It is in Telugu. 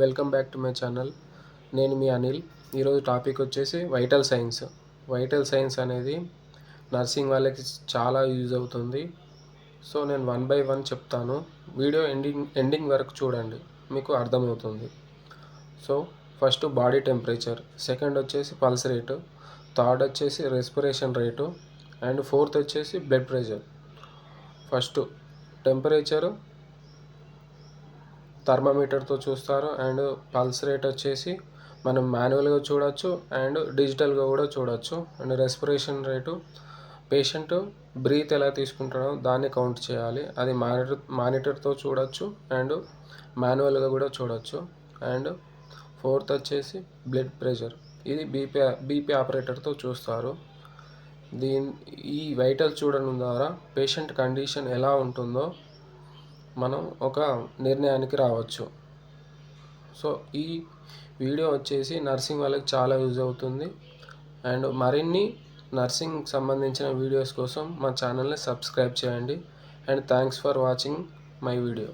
Welcome back to my channel. నేను మీ అనిల్. ఈరోజు టాపిక్ వచ్చేసి వైటల్ సైన్స్. వైటల్ సైన్స్ అనేది నర్సింగ్ వాళ్ళకి చాలా యూజ్ అవుతుంది. సో నేను 1 by 1 చెప్తాను. వీడియో ఎండింగ్ వరకు చూడండి, మీకు అర్థమవుతుంది. So first body temperature, second వచ్చేసి పల్స్ రేటు, థర్డ్ వచ్చేసి రెస్పిరేషన్ రేటు, అండ్ ఫోర్త్ వచ్చేసి బ్లడ్ ప్రెషర్. ఫస్ట్ టెంపరేచరు థర్మామీటర్తో చూస్తారు, అండ్ పల్స్ రేట్ వచ్చేసి మనం మాన్యువల్గా చూడొచ్చు అండ్ డిజిటల్గా కూడా చూడొచ్చు. And respiration rate patient breathe ఎలా తీసుకుంటాడో దాన్ని కౌంట్ చేయాలి, అది మానిటర్తో చూడొచ్చు అండ్ మాన్యువల్గా కూడా చూడొచ్చు. అండ్ ఫోర్త్ వచ్చేసి బ్లడ్ ప్రెషర్, ఇది బీపీ ఆపరేటర్తో చూస్తారు. ఈ వైటల్ చూడడం ద్వారా పేషెంట్ కండిషన్ ఎలా ఉంటుందో మనం ఒక నిర్ణయానికి రావచ్చు. సో ఈ వీడియో వచ్చేసి నర్సింగ్ వాళ్ళకి చాలా యూజ్ అవుతుంది. అండ్ మరిన్ని నర్సింగ్ సంబంధించిన వీడియోస్ కోసం మా ఛానల్ని సబ్స్క్రైబ్ చేయండి. And thanks for watching my video.